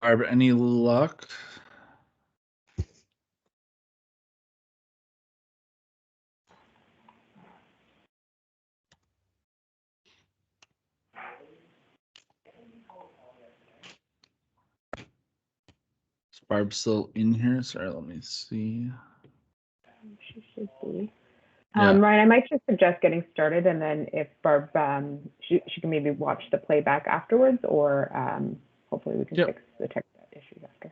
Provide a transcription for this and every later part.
Barb, any luck? Is Barb still in here? Sorry, let me see. She should be. Yeah. Ryan, I might just suggest getting started, and then if Barb, she can maybe watch the playback afterwards, or hopefully we can fix the tech issues after.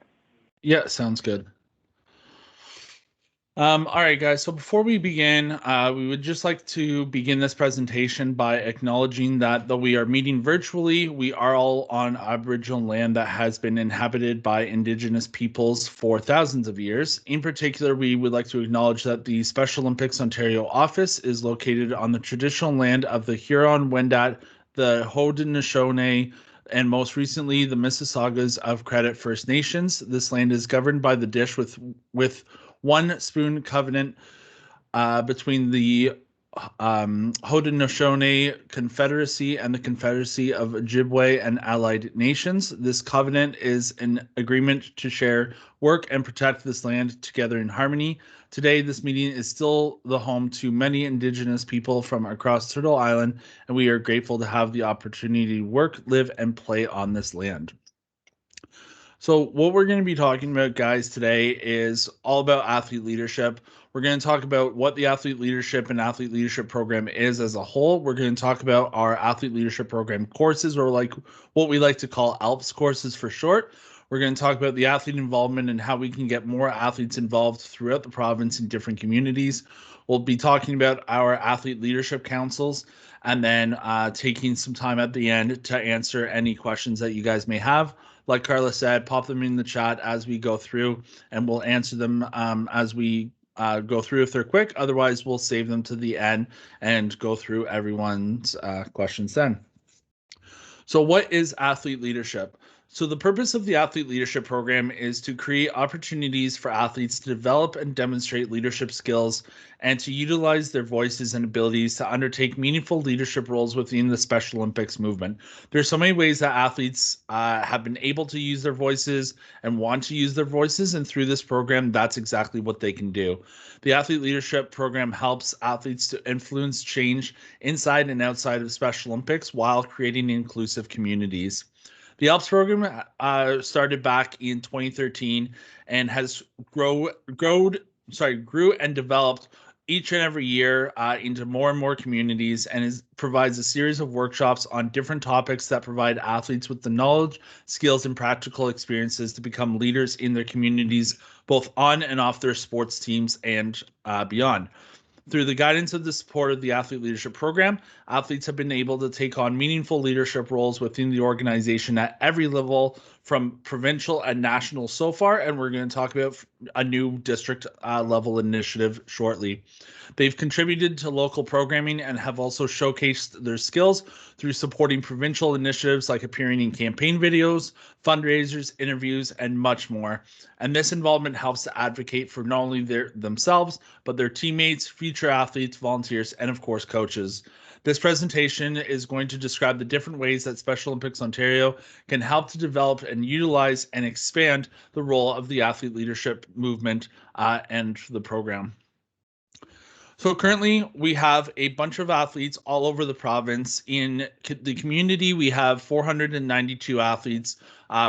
Yeah, sounds good. All right, guys. So before we begin, we would just like to begin this presentation by acknowledging that though we are meeting virtually, we are all on Aboriginal land that has been inhabited by Indigenous peoples for thousands of years. In particular, we would like to acknowledge that the Special Olympics Ontario office is located on the traditional land of the Huron-Wendat, the Haudenosaunee, and most recently the Mississaugas of Credit First Nations. This land is governed by the Dish with one spoon covenant between the Haudenosaunee Confederacy and the Confederacy of Ojibwe and allied nations. This covenant is an agreement to share, work, and protect this land together in harmony. Today, this meeting is still the home to many Indigenous people from across Turtle Island, and we are grateful to have the opportunity to work, live, and play on this land. So what we're going to be talking about, guys, today is all about athlete leadership. We're going to talk about what the athlete leadership and athlete leadership program is as a whole. We're going to talk about our athlete leadership program courses, or like what we like to call ALPS courses for short. We're going to talk about the athlete involvement and how we can get more athletes involved throughout the province in different communities. We'll be talking about our athlete leadership councils, and then taking some time at the end to answer any questions that you guys may have. Like Carla said, pop them in the chat as we go through, and we'll answer them as we go through if they're quick. Otherwise, we'll save them to the end and go through everyone's questions then. So what is athlete leadership? So the purpose of the athlete leadership program is to create opportunities for athletes to develop and demonstrate leadership skills and to utilize their voices and abilities to undertake meaningful leadership roles within the Special Olympics movement. There's so many ways that athletes have been able to use their voices and want to use their voices, and through this program, that's exactly what they can do. The athlete leadership program helps athletes to influence change inside and outside of Special Olympics while creating inclusive communities. The ALPS program started back in 2013 and has grew and developed each and every year into more and more communities, and provides a series of workshops on different topics that provide athletes with the knowledge, skills, and practical experiences to become leaders in their communities, both on and off their sports teams and beyond. Through the guidance of the support of the Athlete Leadership Program, athletes have been able to take on meaningful leadership roles within the organization at every level, from provincial and national so far, and we're going to talk about a new district level initiative shortly. They've contributed to local programming and have also showcased their skills through supporting provincial initiatives like appearing in campaign videos, fundraisers, interviews, and much more. And this involvement helps to advocate for not only themselves, but their teammates, future athletes, volunteers, and of course, coaches. This presentation is going to describe the different ways that Special Olympics Ontario can help to develop and utilize and expand the role of the athlete leadership movement and the program. So currently we have a bunch of athletes all over the province. In the community, we have 492 athletes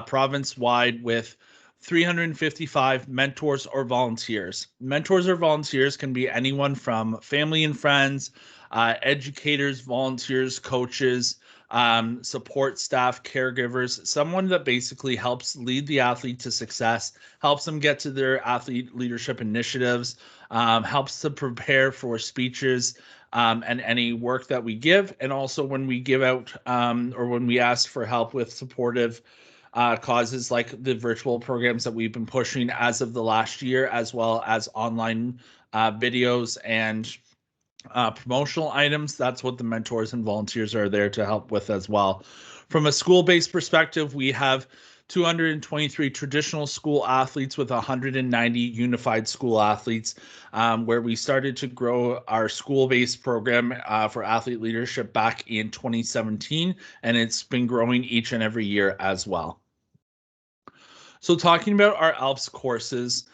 province-wide, with 355 mentors or volunteers. Mentors or volunteers can be anyone from family and friends, educators, volunteers, coaches, support staff, caregivers, someone that basically helps lead the athlete to success, helps them get to their athlete leadership initiatives, helps to prepare for speeches and any work that we give. And also when we give out or when we ask for help with supportive causes like the virtual programs that we've been pushing as of the last year, as well as online videos and promotional items. That's what the mentors and volunteers are there to help with as well. From a school-based perspective, we have 223 traditional school athletes with 190 unified school athletes, where we started to grow our school-based program for athlete leadership back in 2017, and it's been growing each and every year as well. So talking about our ALPS courses,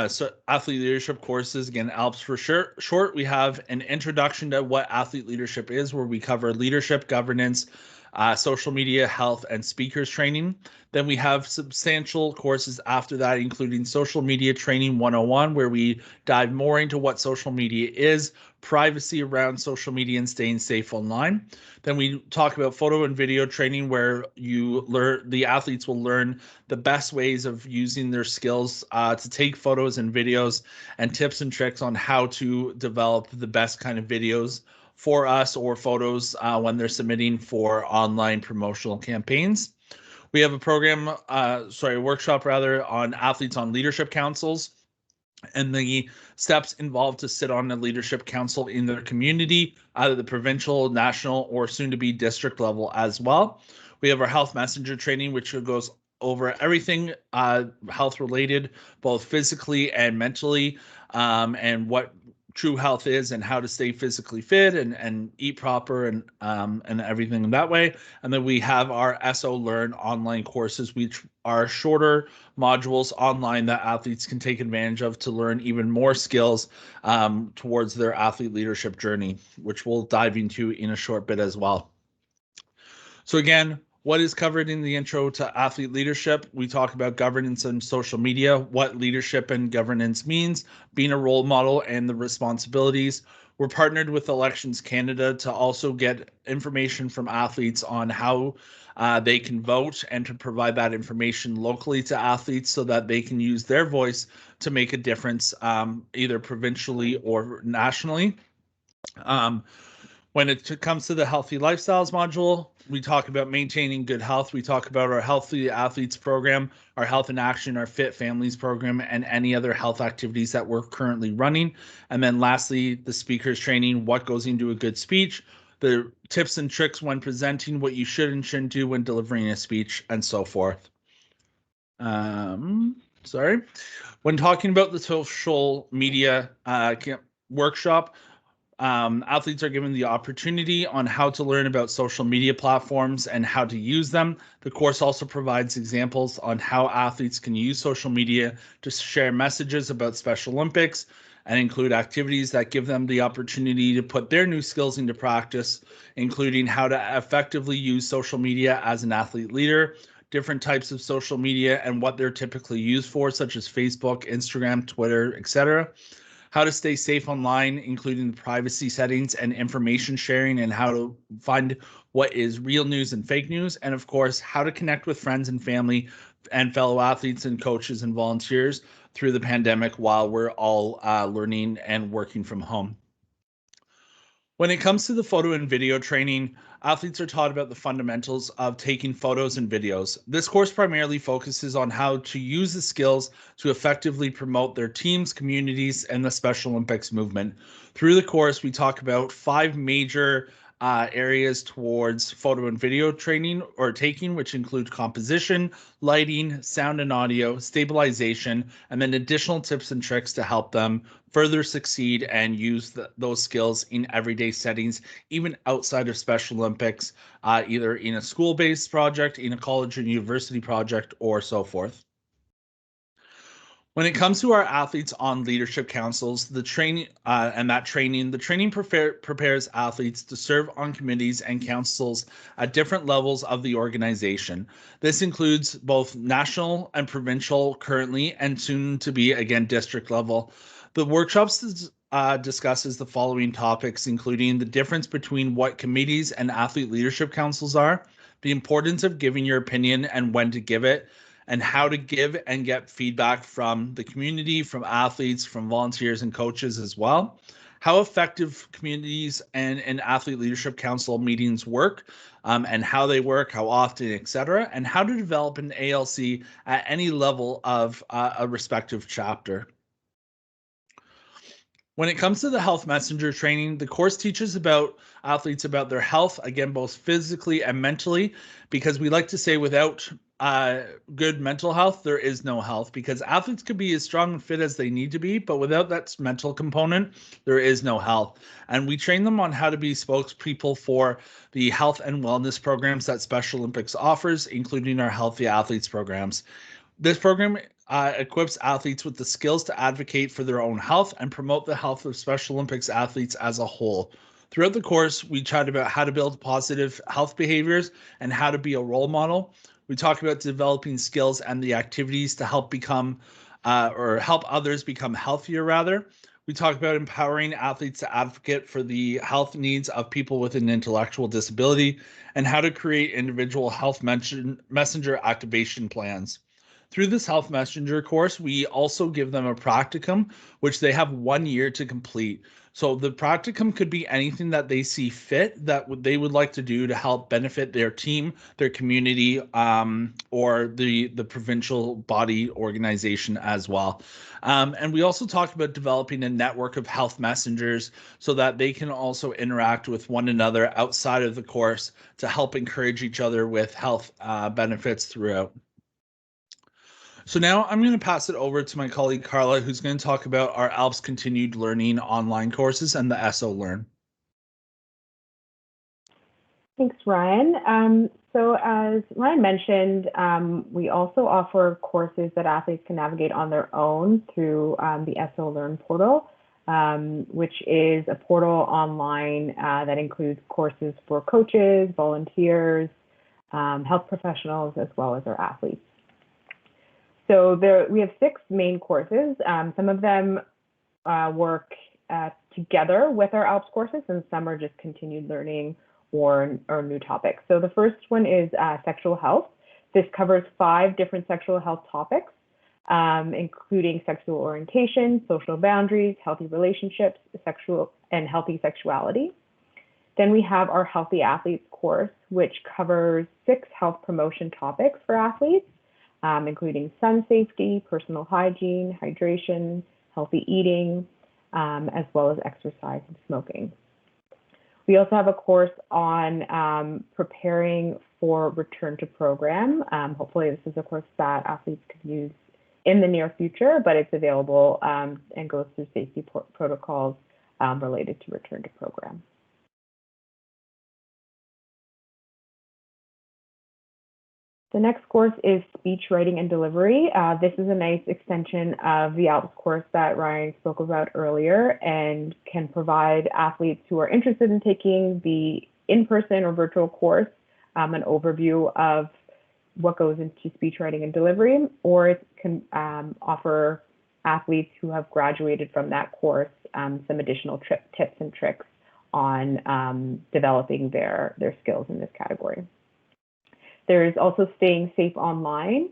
so athlete leadership courses, again, ALPS for short, we have an introduction to what athlete leadership is, where we cover leadership, governance, social media, health, and speakers training. Then we have substantial courses after that, including social media training 101, where we dive more into what social media is, privacy around social media, and staying safe online. Then we talk about photo and video training, where the athletes will learn the best ways of using their skills to take photos and videos, and tips and tricks on how to develop the best kind of videos for us or photos when they're submitting for online promotional campaigns. We have a workshop rather, on athletes on leadership councils and the steps involved to sit on a leadership council in their community, either the provincial, national, or soon to be district level as well. We have our health messenger training, which goes over everything health related, both physically and mentally, and what true health is and how to stay physically fit and eat proper and everything that way. And then we have our SO Learn online courses, which are shorter modules online that athletes can take advantage of to learn even more skills towards their athlete leadership journey, which we'll dive into in a short bit as well. So again, what is covered in the intro to athlete leadership? We talk about governance and social media, what leadership and governance means, being a role model and the responsibilities. We're partnered with Elections Canada to also get information from athletes on how they can vote and to provide that information locally to athletes so that they can use their voice to make a difference either provincially or nationally. When it comes to the healthy lifestyles module, we talk about maintaining good health. We talk about our Healthy Athletes program, our Health in Action, our Fit Families program, and any other health activities that we're currently running. And then lastly, the speakers training, what goes into a good speech, the tips and tricks when presenting, what you should and shouldn't do when delivering a speech, and so forth. When talking about the social media workshop, athletes are given the opportunity on how to learn about social media platforms and how to use them. The course also provides examples on how athletes can use social media to share messages about Special Olympics and include activities that give them the opportunity to put their new skills into practice, including how to effectively use social media as an athlete leader, different types of social media and what they're typically used for, such as Facebook, Instagram, Twitter, etc. How to stay safe online, including the privacy settings and information sharing, and how to find what is real news and fake news. And of course, how to connect with friends and family and fellow athletes and coaches and volunteers through the pandemic while we're all learning and working from home. When it comes to the photo and video training, athletes are taught about the fundamentals of taking photos and videos. This course primarily focuses on how to use the skills to effectively promote their teams, communities, and the Special Olympics movement. Through the course, we talk about 5 major areas towards photo and video training or taking, which include composition, lighting, sound and audio, stabilization, and then additional tips and tricks to help them further succeed and use those skills in everyday settings, even outside of Special Olympics, either in a school-based project, in a college and university project, or so forth. When it comes to our athletes on leadership councils, the training prepares athletes to serve on committees and councils at different levels of the organization. This includes both national and provincial currently, and soon to be again district level. The workshops discusses the following topics, including the difference between what committees and athlete leadership councils are, the importance of giving your opinion and when to give it, and how to give and get feedback from the community, from athletes, from volunteers and coaches as well. How effective communities and athlete leadership council meetings work, and how they work, how often, etc., and how to develop an ALC at any level of a respective chapter. When it comes to the health messenger training, the course teaches about athletes about their health, again, both physically and mentally, because we like to say without good mental health, there is no health, because athletes could be as strong and fit as they need to be, but without that mental component, there is no health. And we train them on how to be spokespeople for the health and wellness programs that Special Olympics offers, including our Healthy Athletes programs. This program equips athletes with the skills to advocate for their own health and promote the health of Special Olympics athletes as a whole. Throughout the course, we chat about how to build positive health behaviors and how to be a role model. We talk about developing skills and the activities to help become or help others become healthier, rather. We talk about empowering athletes to advocate for the health needs of people with an intellectual disability and how to create individual health messenger activation plans. Through this Health Messenger course, we also give them a practicum, which they have 1 year to complete. So the practicum could be anything that they see fit that they would like to do to help benefit their team, their community, or the provincial body organization as well. And we also talked about developing a network of health messengers so that they can also interact with one another outside of the course to help encourage each other with health benefits throughout. So now I'm going to pass it over to my colleague Carla, who's going to talk about our ALPS Continued Learning online courses and the SO Learn. Thanks, Ryan. So as Ryan mentioned, we also offer courses that athletes can navigate on their own through the SO Learn portal, which is a portal online that includes courses for coaches, volunteers, health professionals, as well as our athletes. So we have 6 main courses. Some of them work together with our ALPS courses, and some are just continued learning or new topics. So the first one is sexual health. This covers 5 different sexual health topics, including sexual orientation, social boundaries, healthy relationships, sexual and healthy sexuality. Then we have our Healthy Athletes course, which covers 6 health promotion topics for athletes, including sun safety, personal hygiene, hydration, healthy eating, as well as exercise and smoking. We also have a course on preparing for return to program. Hopefully this is a course that athletes could use in the near future, but it's available and goes through safety protocols related to return to program. The next course is speech writing and delivery. This is a nice extension of the ALPS course that Ryan spoke about earlier and can provide athletes who are interested in taking the in-person or virtual course an overview of what goes into speech writing and delivery, or it can offer athletes who have graduated from that course some additional tips and tricks on developing their skills in this category. There's also Staying Safe Online,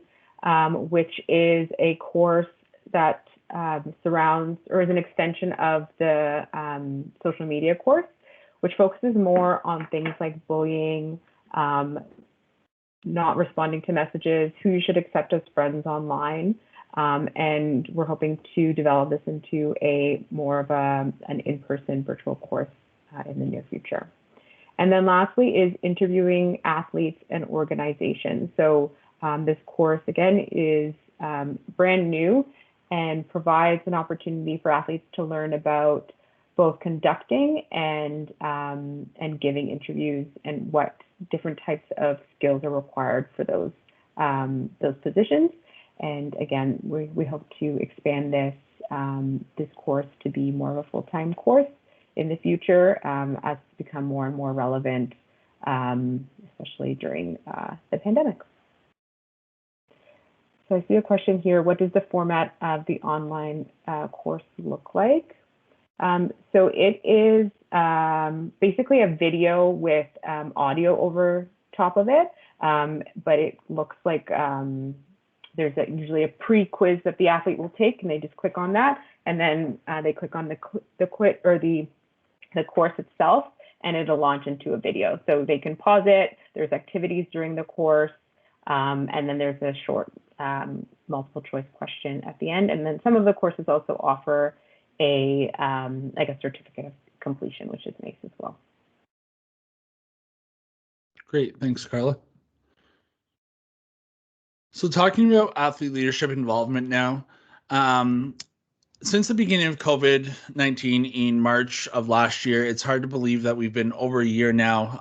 which is a course that surrounds or is an extension of the social media course, which focuses more on things like bullying, not responding to messages, who you should accept as friends online. And we're hoping to develop this into a more of an in-person virtual course in the near future. And then lastly is interviewing athletes and organizations. So this course, again, is brand new and provides an opportunity for athletes to learn about both conducting and giving interviews and what different types of skills are required for those positions. And again, we hope to expand this course to be more of a full-time course in the future as it's become more and more relevant, especially during the pandemic. So I see a question here, what does the format of the online course look like? So it is basically a video with audio over top of it, but it looks like there's usually a pre-quiz that the athlete will take, and they just click on that, and then they click on the course itself, and it'll launch into a video. So they can pause it. There's activities during the course, and then there's a short multiple choice question at the end. And then some of the courses also offer like a certificate of completion, which is nice as well. Great, thanks, Carla. So talking about athlete leadership involvement now, Since the beginning of COVID-19 in March of last year, it's hard to believe that we've been over a year now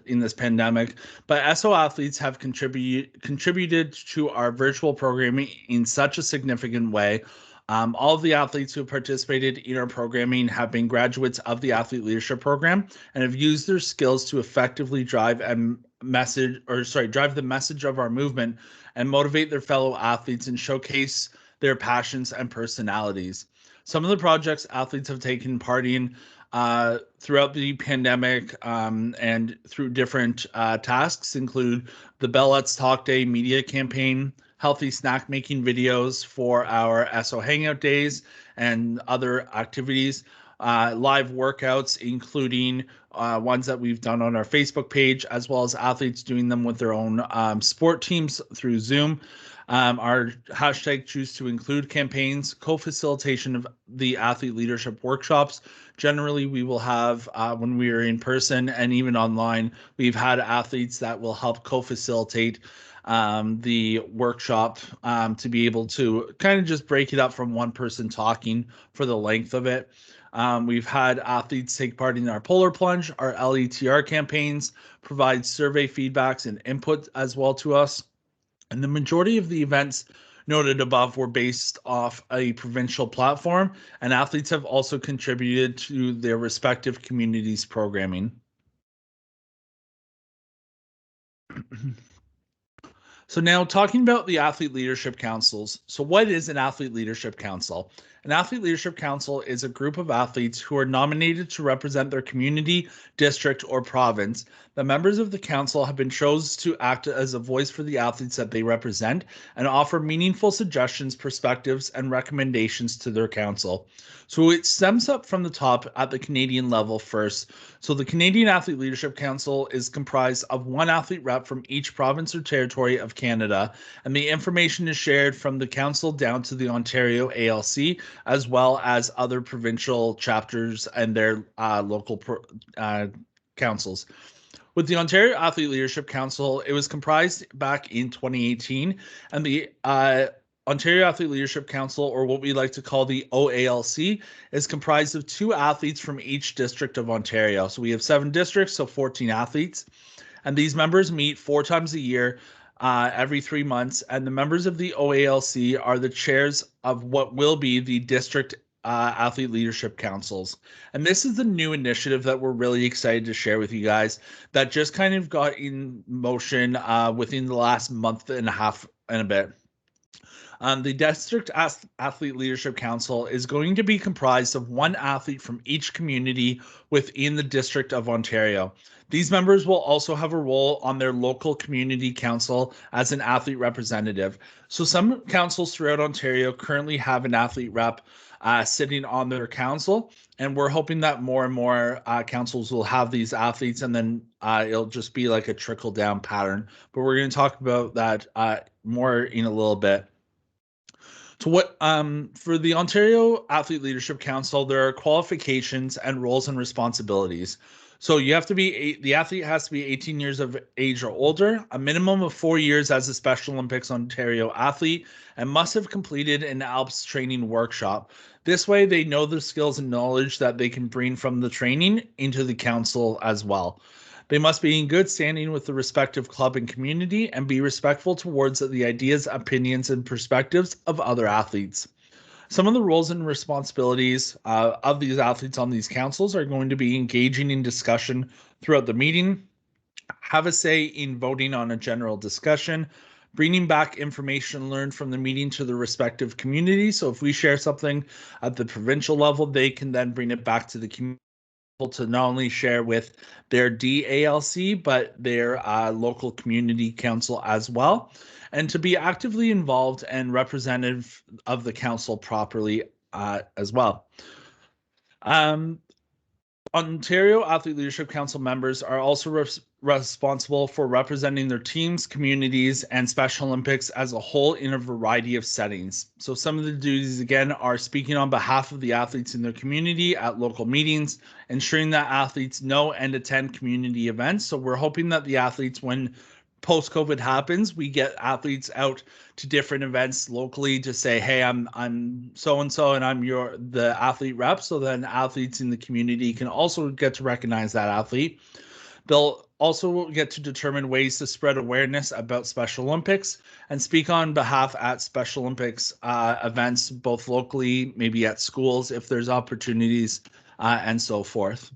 in this pandemic. But SO athletes have contributed to our virtual programming in such a significant way. All of the athletes who have participated in our programming have been graduates of the Athlete Leadership Program and have used their skills to effectively drive the message of our movement and motivate their fellow athletes and showcase their passions and personalities. Some of the projects athletes have taken part in throughout the pandemic and through different tasks include the Bell Let's Talk Day media campaign, healthy snack making videos for our SO Hangout days, and other activities. Live workouts, including ones that we've done on our Facebook page, as well as athletes doing them with their own sport teams through Zoom. Our hashtag choose to include campaigns, co-facilitation of the athlete leadership workshops. Generally, we will have, when we are in person and even online, we've had athletes that will help co-facilitate the workshop to be able to kind of just break it up from one person talking for the length of it. We've had athletes take part in our Polar Plunge, our LETR campaigns, provide survey feedbacks and input as well to us. And the majority of the events noted above were based off a provincial platform, and athletes have also contributed to their respective communities' programming. So now talking about the athlete leadership councils. So what is an athlete leadership council? An athlete leadership council is a group of athletes who are nominated to represent their community, district, or province. The members of the council have been chosen to act as a voice for the athletes that they represent and offer meaningful suggestions, perspectives, and recommendations to their council. So it stems up from the top at the Canadian level first. So the Canadian Athlete Leadership Council is comprised of one athlete rep from each province or territory of Canada, and the information is shared from the council down to the Ontario ALC, as well as other provincial chapters and their local councils. With the Ontario Athlete Leadership Council, it was comprised back in 2018, and the Ontario Athlete Leadership Council, or what we like to call the OALC, is comprised of 2 athletes from each district of Ontario. So we have 7 districts, so 14 athletes. And these members meet 4 times a year, every 3 months. And the members of the OALC are the chairs of what will be the district athlete leadership councils. And this is the new initiative that we're really excited to share with you guys that just kind of got in motion within the last month and a half and a bit. The District Athlete Leadership Council is going to be comprised of one athlete from each community within the District of Ontario. These members will also have a role on their local community council as an athlete representative. So some councils throughout Ontario currently have an athlete rep sitting on their council, and we're hoping that more and more councils will have these athletes, and then it'll just be like a trickle down pattern. But we're going to talk about that more in a little bit. So what for the Ontario Athlete Leadership Council, there are qualifications and roles and responsibilities. So you have to be the athlete has to be 18 years of age or older, a minimum of 4 years as a Special Olympics Ontario athlete, and must have completed an ALPS training workshop. This way, they know the skills and knowledge that they can bring from the training into the council as well. They must be in good standing with the respective club and community and be respectful towards the ideas, opinions, and perspectives of other athletes. Some of the roles and responsibilities of these athletes on these councils are going to be engaging in discussion throughout the meeting, have a say in voting on a general discussion, bringing back information learned from the meeting to the respective community. So if we share something at the provincial level, they can then bring it back to the community to not only share with their DALC, but their local community council as well, and to be actively involved and representative of the council properly as well. Ontario Athlete Leadership Council members are also responsible for representing their teams, communities, and Special Olympics as a whole in a variety of settings. So some of the duties, again, are speaking on behalf of the athletes in their community at local meetings, ensuring that athletes know and attend community events. So we're hoping that the athletes, when post-COVID happens, we get athletes out to different events locally to say, hey, I'm so and so and I'm the athlete rep, so then athletes in the community can also get to recognize that athlete. They'll also get to determine ways to spread awareness about Special Olympics and speak on behalf at Special Olympics events, both locally, maybe at schools if there's opportunities, and so forth.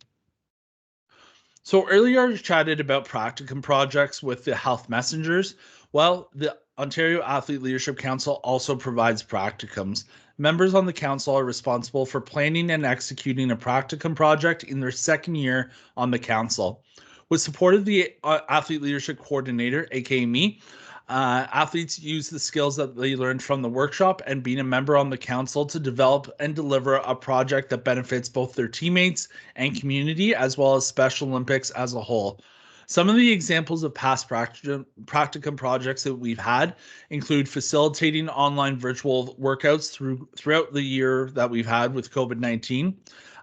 So earlier I chatted about practicum projects with the health messengers. Well, the Ontario Athlete Leadership Council also provides practicums. Members on the council are responsible for planning and executing a practicum project in their second year on the council. With support of the Athlete Leadership Coordinator, aka me, athletes use the skills that they learned from the workshop and being a member on the council to develop and deliver a project that benefits both their teammates and community, as well as Special Olympics as a whole. Some of the examples of past practicum projects that we've had include facilitating online virtual workouts throughout the year that we've had with COVID-19,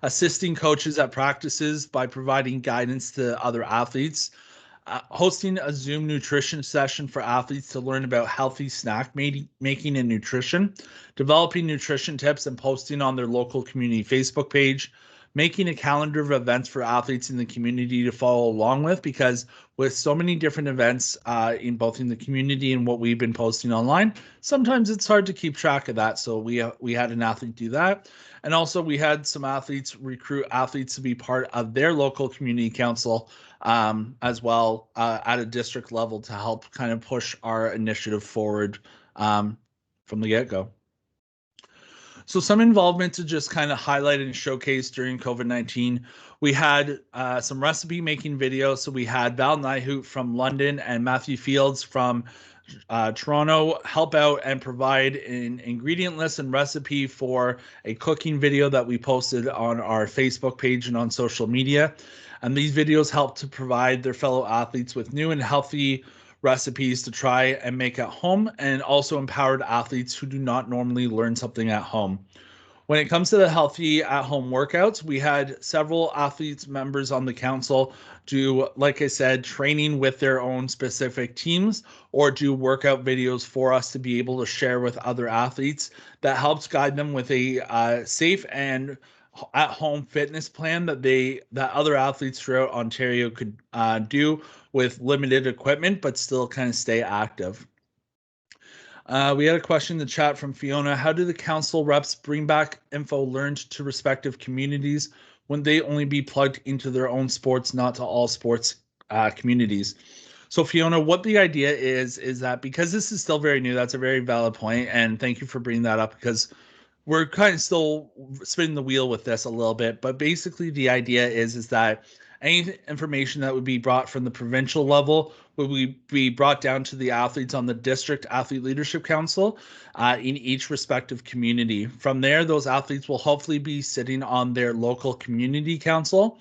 assisting coaches at practices by providing guidance to other athletes, hosting a Zoom nutrition session for athletes to learn about healthy snack making and nutrition, developing nutrition tips and posting on their local community Facebook page, making a calendar of events for athletes in the community to follow along with, because with so many different events in both in the community and what we've been posting online, sometimes it's hard to keep track of that. So we had an athlete do that. And also we had some athletes recruit athletes to be part of their local community council as well at a district level to help kind of push our initiative forward from the get-go. So some involvement to just kind of highlight and showcase during COVID-19. We had some recipe making videos. So we had Val Nyhoot from London and Matthew Fields from Toronto help out and provide an ingredient list and recipe for a cooking video that we posted on our Facebook page and on social media. And these videos help to provide their fellow athletes with new and healthy recipes to try and make at home, and also empowered athletes who do not normally learn something at home. When it comes to the healthy at-home workouts, we had several athletes members on the council do, like I said, training with their own specific teams or do workout videos for us to be able to share with other athletes. That helps guide them with a safe and at-home fitness plan that other athletes throughout Ontario could do with limited equipment, but still kind of stay active. We had a question in the chat from Fiona. How do the council reps bring back info learned to respective communities when they only be plugged into their own sports, not to all sports communities? So Fiona, what the idea is that because this is still very new, that's a very valid point, and thank you for bringing that up, because we're kind of still spinning the wheel with this a little bit, but basically the idea is that any information that would be brought from the provincial level would be brought down to the athletes on the district athlete leadership council in each respective community. From there, those athletes will hopefully be sitting on their local community council.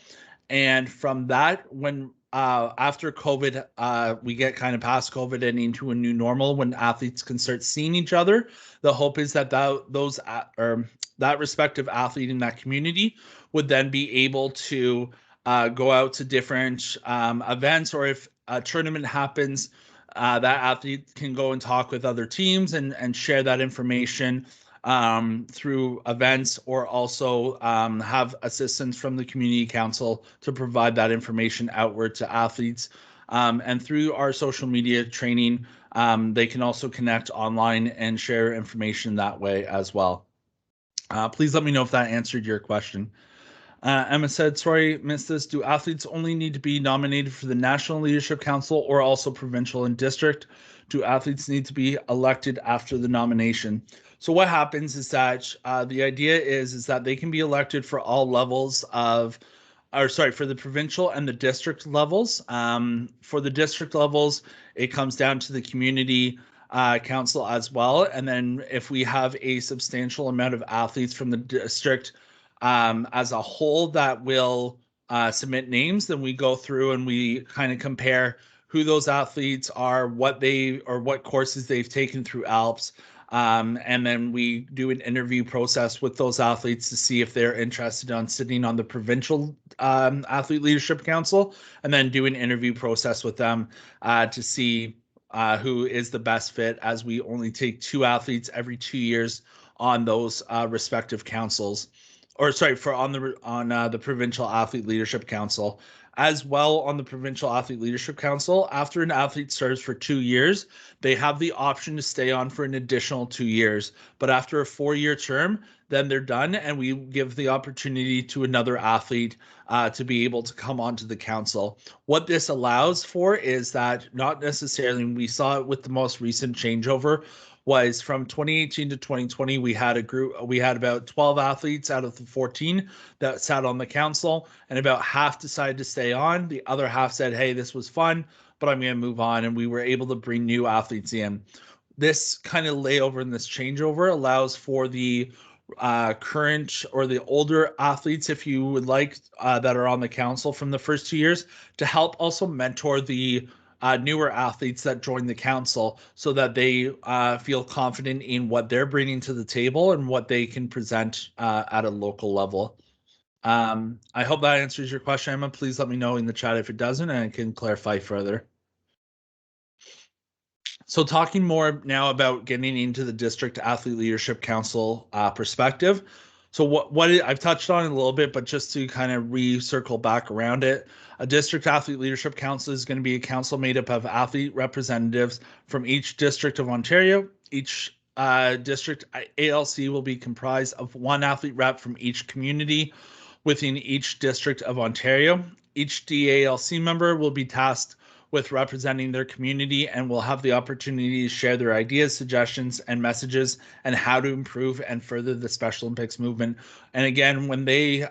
And from that, when after COVID, we get kind of past COVID and into a new normal when athletes can start seeing each other. The hope is that that respective athlete in that community would then be able to go out to different events, or if a tournament happens, that athlete can go and talk with other teams and share that information through events, or also have assistance from the community council to provide that information outward to athletes. And through our social media training, they can also connect online and share information that way as well. Please let me know if that answered your question. Emma said, sorry, missed this. Do athletes only need to be nominated for the National Leadership Council or also provincial and district? Do athletes need to be elected after the nomination? So what happens is that the idea is that they can be elected for all levels of, or sorry, for the provincial and the district levels. For the district levels, it comes down to the community council as well. And then if we have a substantial amount of athletes from the district as a whole that will submit names, then we go through and we kind of compare who those athletes are, what courses they've taken through ALPS, And then we do an interview process with those athletes to see if they're interested on sitting on the Provincial Athlete Leadership Council, and then do an interview process with them to see who is the best fit, as we only take 2 athletes every 2 years on those respective councils, or sorry, for on the Provincial Athlete Leadership Council. As well, on the Provincial Athlete Leadership Council, after an athlete serves for 2 years, they have the option to stay on for an additional 2 years. But after a 4-year term, then they're done, and we give the opportunity to another athlete to be able to come onto the council. What this allows for is that, not necessarily, we saw it with the most recent changeover, was from 2018 to 2020, we had about 12 athletes out of the 14 that sat on the council, and about half decided to stay on. The other half said, hey, this was fun, but I'm going to move on. And we were able to bring new athletes in. This kind of layover and this changeover allows for the current or the older athletes, if you would like, that are on the council from the first 2 years, to help also mentor the newer athletes that join the council, so that they feel confident in what they're bringing to the table and what they can present at a local level. I hope that answers your question, Emma. Please let me know in the chat if it doesn't, and I can clarify further. So talking more now about getting into the District Athlete Leadership Council perspective. So what I've touched on it a little bit, but just to kind of recircle back around it, a District Athlete Leadership Council is going to be a council made up of athlete representatives from each district of Ontario. Each district ALC will be comprised of 1 athlete rep from each community within each district of Ontario. Each DALC member will be tasked with representing their community and will have the opportunity to share their ideas, suggestions, and messages and how to improve and further the Special Olympics movement. And again, when they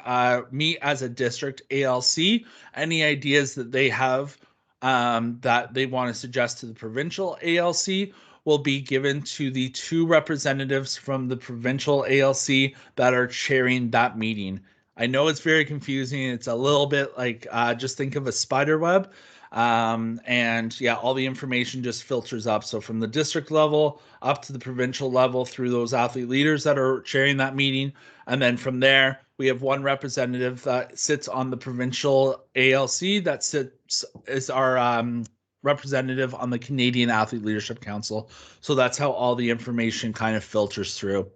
meet as a district ALC, any ideas that they have that they want to suggest to the Provincial ALC will be given to the 2 representatives from the Provincial ALC that are chairing that meeting. I know it's very confusing. It's a little bit like just think of a spider web. And yeah, all the information just filters up. So from the district level up to the provincial level through those athlete leaders that are chairing that meeting. And then from there, we have 1 representative that sits on the Provincial ALC that sits as our representative on the Canadian Athlete Leadership Council. So that's how all the information kind of filters through.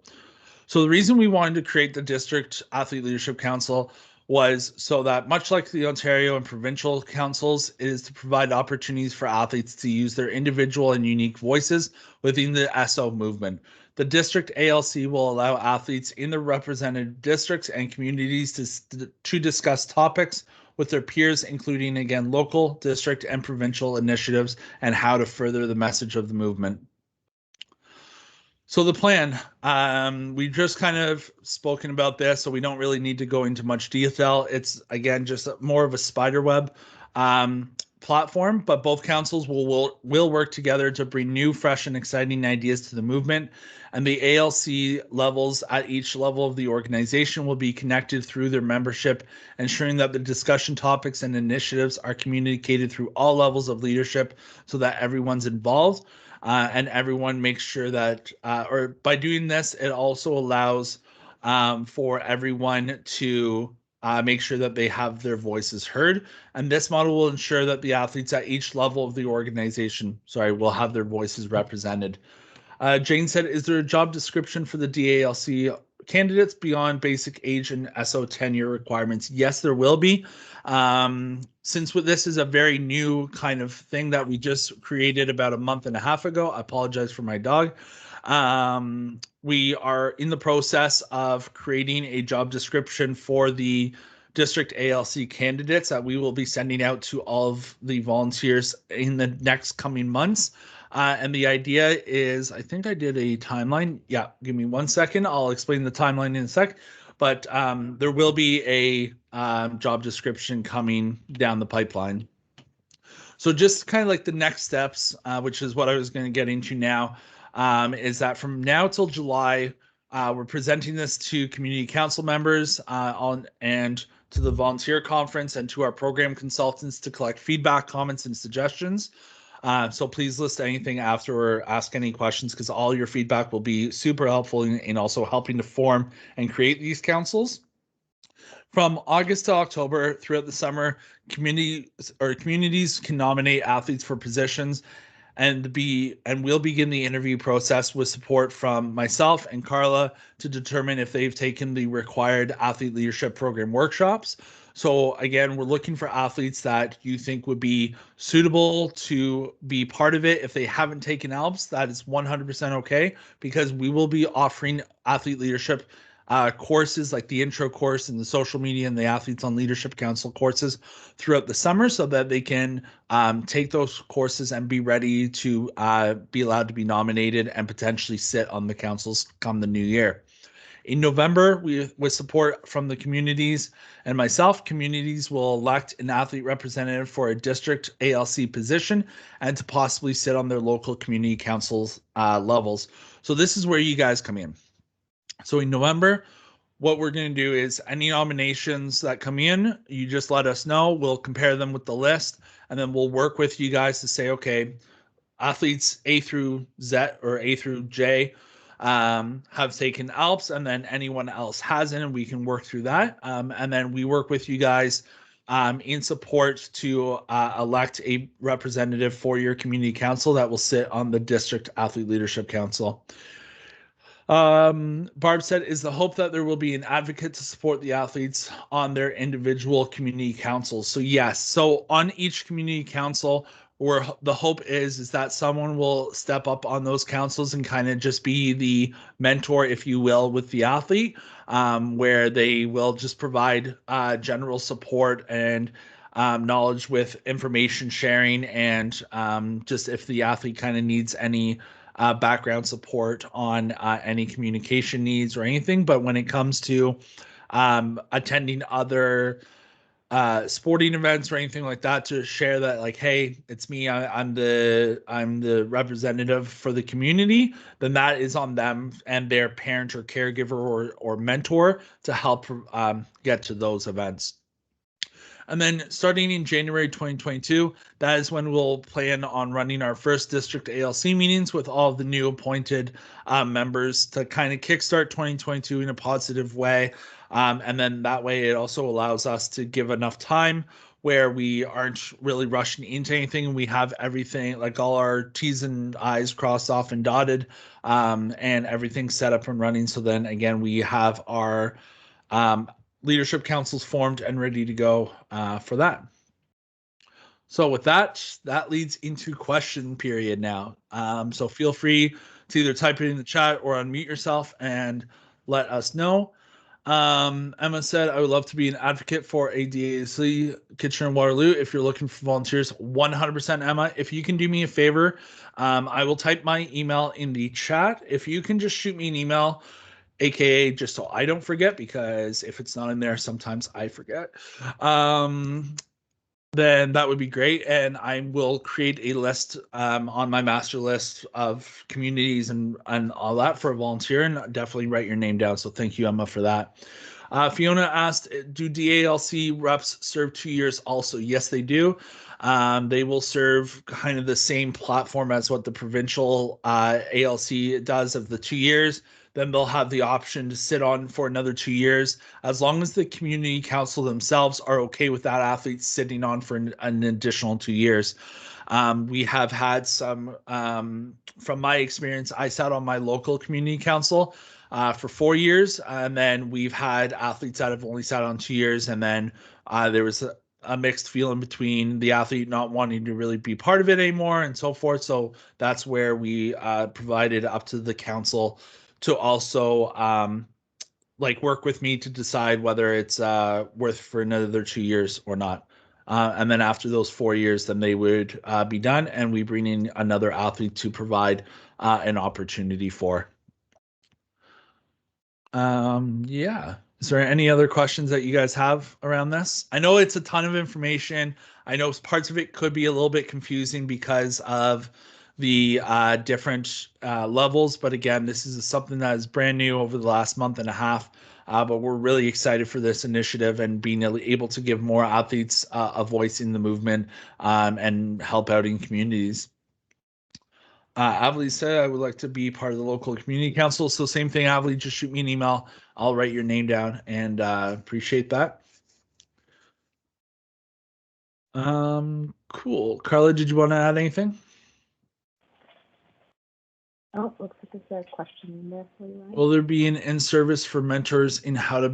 So the reason we wanted to create the District Athlete Leadership Council was so that, much like the Ontario and provincial councils, it is to provide opportunities for athletes to use their individual and unique voices within the SO movement. The district ALC will allow athletes in the represented districts and communities to discuss topics with their peers, including, again, local, district, and provincial initiatives and how to further the message of the movement. So the plan, we've just kind of spoken about this, so we don't really need to go into much detail. It's, again, just more of a spider web platform, but both councils will work together to bring new, fresh, and exciting ideas to the movement. And the ALC levels at each level of the organization will be connected through their membership, ensuring that the discussion topics and initiatives are communicated through all levels of leadership so that everyone's involved. And everyone makes sure that, or by doing this, it also allows for everyone to make sure that they have their voices heard. And this model will ensure that the athletes at each level of the organization, will have their voices represented. Jane said, is there a job description for the DALC candidates beyond basic age and SO tenure requirements? Yes, there will be. Since this is a very new kind of thing that we just created about a month and a half ago, I apologize for my dog. We are in the process of creating a job description for the district ALC candidates that we will be sending out to all of the volunteers in the next coming months. And the idea is, I think I did a timeline. Yeah, give me 1 second. I'll explain the timeline in a sec. But there will be a job description coming down the pipeline. So just kind of like the next steps, which is what I was going to get into now, is that from now till July, we're presenting this to community council members and to the volunteer conference and to our program consultants to collect feedback, comments, and suggestions. So please list anything after or ask any questions, because all your feedback will be super helpful in also helping to form and create these councils. From August to October, throughout the summer, communities can nominate athletes for positions and we'll begin the interview process with support from myself and Carla to determine if they've taken the required athlete leadership program workshops. So again, we're looking for athletes that you think would be suitable to be part of it. If they haven't taken ALPS, that is 100% okay, because we will be offering athlete leadership courses like the intro course and the social media and the Athletes on Leadership Council courses throughout the summer, so that they can take those courses and be ready to be allowed to be nominated and potentially sit on the councils come the new year. In November, with support from the communities and myself, communities will elect an athlete representative for a district ALC position and to possibly sit on their local community councils levels. So this is where you guys come in. So in November, what we're going to do is any nominations that come in, you just let us know. We'll compare them with the list, and then we'll work with you guys to say, okay, athletes A through Z or A through J have taken ALPS, and then anyone else hasn't, and we can work through that. And then we work with you guys in support to elect a representative for your community council that will sit on the district athlete leadership council. Barb said, is the hope that there will be an advocate to support the athletes on their individual community councils? So yes, so on each community council, where the hope is that someone will step up on those councils and kind of just be the mentor, if you will, with the athlete, where they will just provide general support and knowledge with information sharing, and just if the athlete kind of needs any background support on any communication needs or anything. But when it comes to attending other sporting events or anything like that, to share that, like, hey, it's me, I'm the representative for the community, then that is on them and their parent or caregiver or mentor to help get to those events. And then starting in January 2022, that is when we'll plan on running our first district ALC meetings with all of the new appointed members to kind of kickstart 2022 in a positive way. And then that way it also allows us to give enough time where we aren't really rushing into anything, and we have everything, like all our T's and I's crossed off and dotted, and everything set up and running. So then again, we have our leadership councils formed and ready to go for that. So with that leads into question period now. So feel free to either type it in the chat or unmute yourself and let us know. Emma said, I would love to be an advocate for a DAC Kitchener and Waterloo. If you're looking for volunteers, 100% Emma. If you can do me a favor, I will type my email in the chat. If you can just shoot me an email, AKA just so I don't forget, because if it's not in there, sometimes I forget. Then that would be great. And I will create a list on my master list of communities and all that for a volunteer, and definitely write your name down. So thank you, Emma, for that. Fiona asked, do DALC reps serve 2 years also? Yes, they do. They will serve kind of the same platform as what the provincial ALC does of the 2 years. Then they'll have the option to sit on for another 2 years, as long as the community council themselves are okay with that athlete sitting on for an additional 2 years. We have had some, from my experience, I sat on my local community council for 4 years, and then we've had athletes that have only sat on 2 years, and then there was a mixed feeling between the athlete not wanting to really be part of it anymore and so forth. So that's where we provided up to the council to also like work with me to decide whether it's worth for another 2 years or not. And then after those 4 years, then they would be done, and we bring in another athlete to provide an opportunity for. Yeah. Is there any other questions that you guys have around this? I know it's a ton of information. I know parts of it could be a little bit confusing because of the different levels, but again, this is something that is brand new over the last month and a half. but we're really excited for this initiative and being able to give more athletes a voice in the movement and help out in communities. Avli said, I would like to be part of the local community council. So same thing, Avli, just shoot me an email. I'll write your name down and appreciate that. Cool. Carla, did you want to add anything? Oh, looks like there's a question in there for you, Ryan. Will there be an in-service for mentors in how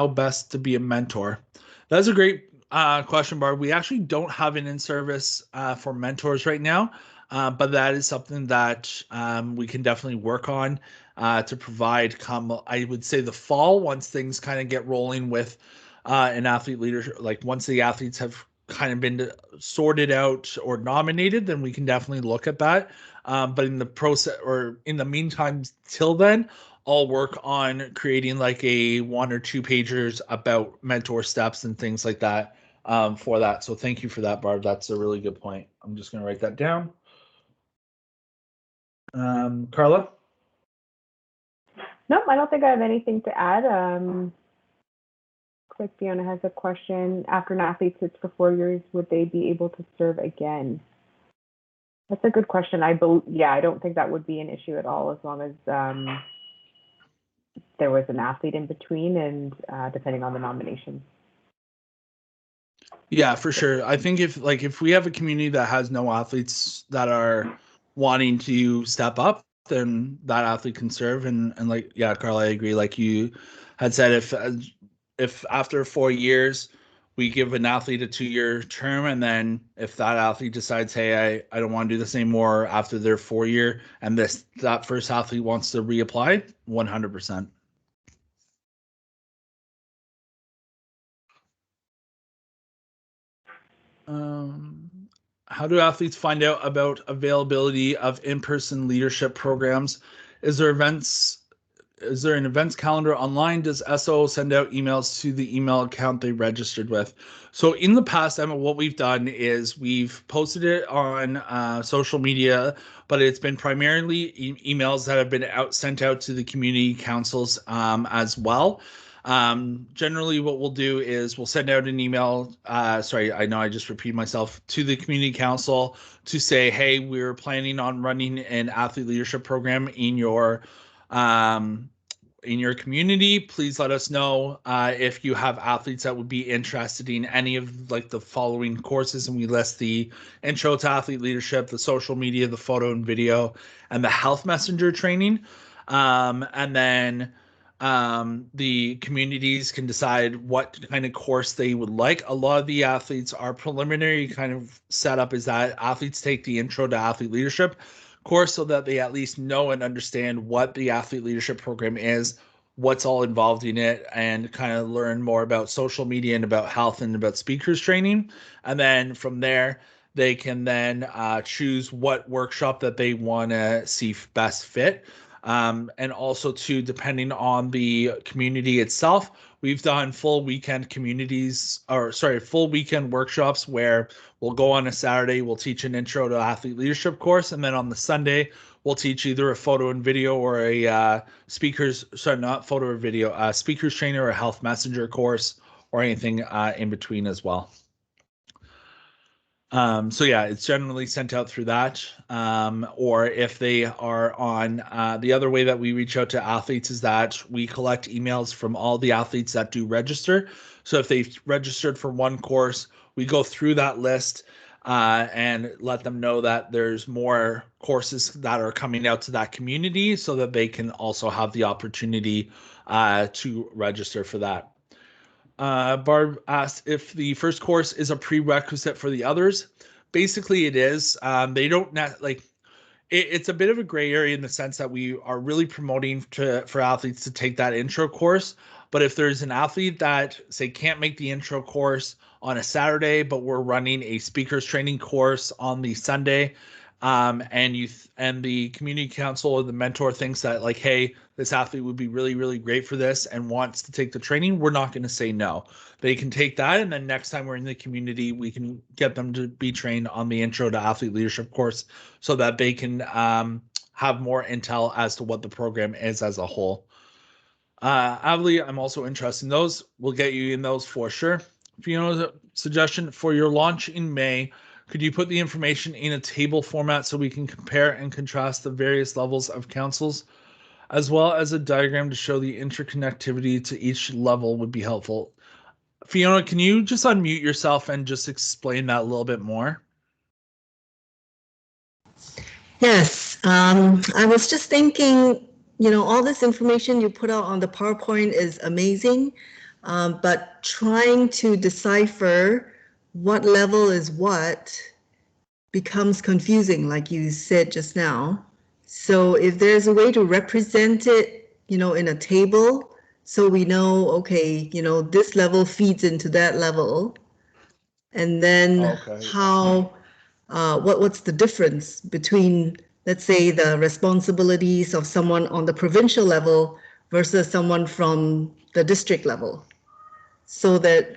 best to be a mentor? That's a great question, Barb. We actually don't have an in-service for mentors right now, but that is something that we can definitely work on to provide come, I would say, the fall, once things kind of get rolling with an athlete leadership. Like once the athletes have kind of been sorted out or nominated, then we can definitely look at that. But in the process or in the meantime, till then, I'll work on creating like a 1 or 2 pagers about mentor steps and things like that for that. So thank you for that, Barb. That's a really good point. I'm just going to write that down. Carla? Nope, I don't think I have anything to add. Quick, Fiona has a question. After an athlete sits for 4 years, would they be able to serve again? That's a good question. I don't think that would be an issue at all, as long as there was an athlete in between and depending on the nomination. Yeah, for sure. I think if we have a community that has no athletes that are wanting to step up, then that athlete can serve. And like, yeah, Carl, I agree. Like you had said, if after 4 years we give an athlete a 2-year term, and then if that athlete decides, hey, I don't want to do this anymore after their 4 year, and that first athlete wants to reapply, 100%. How do athletes find out about availability of in-person leadership programs? Is there an events calendar online? Does SO send out emails to the email account they registered with? So in the past, Emma, what we've done is we've posted it on social media, but it's been primarily emails that have been sent out to the community councils as well. Generally, what we'll do is we'll send out an email. Sorry, I know I just repeated myself, to the community council to say, hey, we're planning on running an athlete leadership program in your community. Please let us know if you have athletes that would be interested in any of like the following courses, and we list the intro to athlete leadership, the social media, the photo and video, and the health messenger training. And then the communities can decide what kind of course they would like. A lot of the athletes, our preliminary kind of setup is that athletes take the intro to athlete leadership course so that they at least know and understand what the athlete leadership program is, what's all involved in it, and kind of learn more about social media and about health and about speakers training. And then from there, they can then choose what workshop that they want to see best fit. And also too, depending on the community itself, we've done full weekend workshops where we'll go on a Saturday, we'll teach an intro to athlete leadership course, and then on the Sunday, we'll teach either a photo and video or a speakers trainer or a health messenger course or anything in between as well. So yeah, it's generally sent out through that. Or if they are on the other way that we reach out to athletes is that we collect emails from all the athletes that do register. So if they've registered for one course, we go through that list and let them know that there's more courses that are coming out to that community so that they can also have the opportunity to register for that. Barb asked if the first course is a prerequisite for the others. Basically, it is. They don't it's a bit of a gray area in the sense that we are really promoting for athletes to take that intro course. But if there's an athlete that say can't make the intro course on a Saturday, but we're running a speakers training course on the Sunday, and the community council or the mentor thinks that like, hey, this athlete would be really, really great for this and wants to take the training, we're not going to say no. They can take that, and then next time we're in the community, we can get them to be trained on the intro to athlete leadership course so that they can have more intel as to what the program is as a whole. Adley, I'm also interested in those. We'll get you in those for sure. Fiona's suggestion for your launch in May, could you put the information in a table format so we can compare and contrast the various levels of councils, as well as a diagram to show the interconnectivity to each level would be helpful. Fiona, can you just unmute yourself and just explain that a little bit more? Yes, I was just thinking, all this information you put out on the PowerPoint is amazing, but trying to decipher what level is what becomes confusing, like you said just now. So if there's a way to represent it, in a table, so we know, okay, this level feeds into that level, and then Okay. how, what's the difference between, let's say, the responsibilities of someone on the provincial level versus someone from the district level, so that,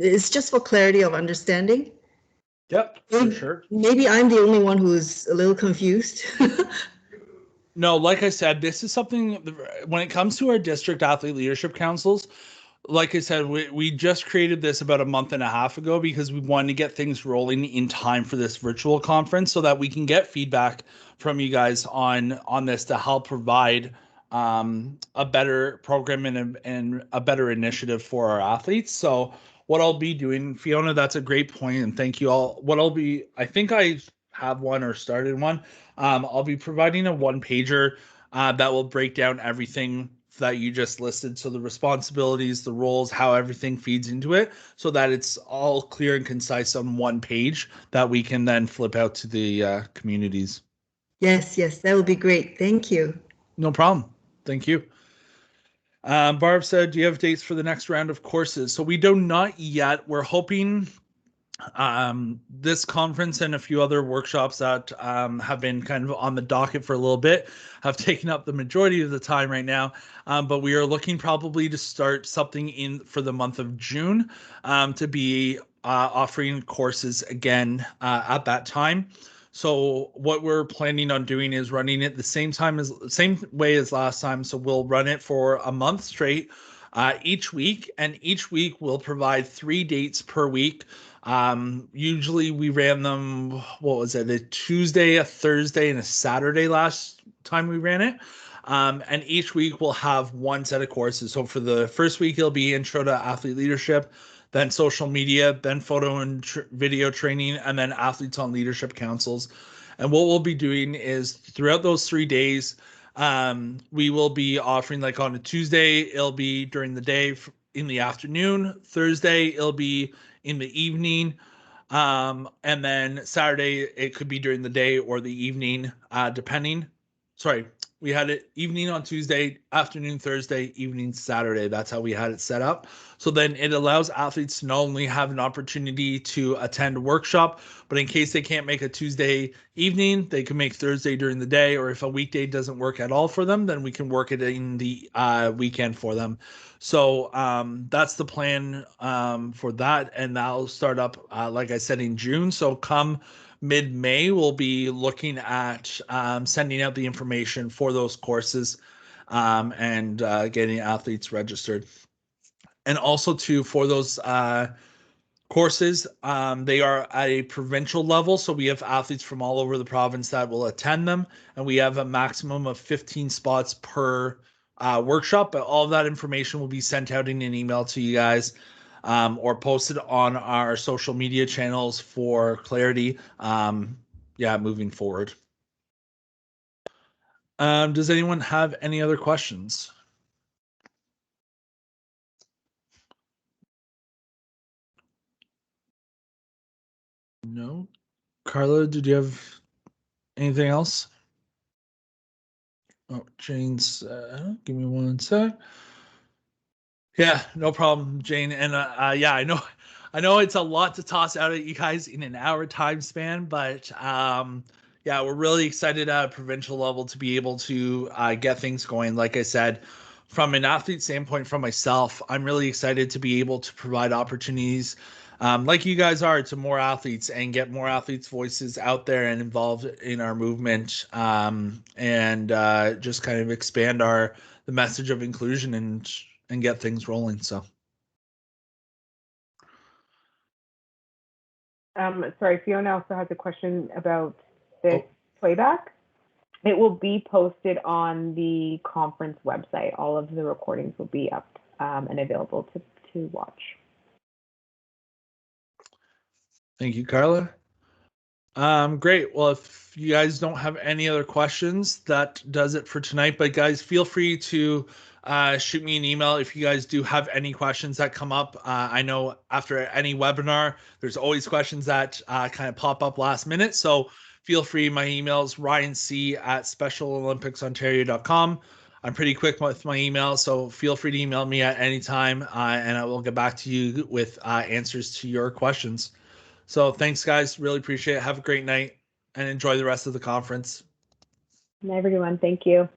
it's just for clarity of understanding. Yep, for sure. Maybe I'm the only one who's a little confused. No, like I said, this is something when it comes to our district athlete leadership councils, like I said, we just created this about a month and a half ago because we wanted to get things rolling in time for this virtual conference so that we can get feedback from you guys on this to help provide a better program and a better initiative for our athletes. So what I'll be doing, Fiona, that's a great point, and thank you all. I think I have one or started one. I'll be providing a one pager that will break down everything that you just listed. So the responsibilities, the roles, how everything feeds into it, so that it's all clear and concise on one page that we can then flip out to the communities. Yes, that would be great. Thank you. No problem. Thank you. Barb said, do you have dates for the next round of courses? So we do not yet. We're hoping this conference and a few other workshops that have been kind of on the docket for a little bit have taken up the majority of the time right now. But we are looking probably to start something in for the month of June to be offering courses again at that time. So what we're planning on doing is running it the same way as last time. So we'll run it for a month straight each week, and each week we'll provide 3 dates per week. Usually we ran them, what was it, a Tuesday, a Thursday, and a Saturday last time we ran it. And each week we'll have one set of courses. So for the first week, it'll be intro to athlete leadership, then social media, then photo and video training, and then athletes on leadership councils. And what we'll be doing is throughout those 3 days, we will be offering, like on a Tuesday, it'll be during the day in the afternoon. Thursday, it'll be in the evening. And then Saturday, it could be during the day or the evening, depending. Sorry, we had it evening on Tuesday, afternoon Thursday, evening Saturday. That's how we had it set up. So then it allows athletes to not only have an opportunity to attend a workshop, but in case they can't make a Tuesday evening, they can make Thursday during the day, or if a weekday doesn't work at all for them, then we can work it in the weekend for them. So that's the plan for that, and that'll start up, like I said, in June. So come mid-May, we'll be looking at sending out the information for those courses and getting athletes registered. And also, too, for those courses, they are at a provincial level, so we have athletes from all over the province that will attend them, and we have a maximum of 15 spots per workshop. But all of that information will be sent out in an email to you guys or posted on our social media channels for clarity. Moving forward. Does anyone have any other questions? No. Carla, did you have anything else? Oh, Jane's, give me one sec. Yeah, no problem, Jane. And yeah, I know it's a lot to toss out at you guys in an hour time span, but yeah, we're really excited at a provincial level to be able to get things going. Like I said, from an athlete standpoint, from myself, I'm really excited to be able to provide opportunities like you guys are, to more athletes and get more athletes' voices out there and involved in our movement, and just kind of expand the message of inclusion and get things rolling. So. Sorry, Fiona also has a question about this playback. It will be posted on the conference website. All of the recordings will be up and available to watch. Thank you, Carla. Great. Well, if you guys don't have any other questions, that does it for tonight. But guys, feel free to shoot me an email if you guys do have any questions that come up. I know after any webinar, there's always questions that kind of pop up last minute. So feel free. My email is ryanc@specialolympicsontario.com. I'm pretty quick with my email, so feel free to email me at any time, and I will get back to you with answers to your questions. So thanks, guys. Really appreciate it. Have a great night and enjoy the rest of the conference. And everyone, thank you.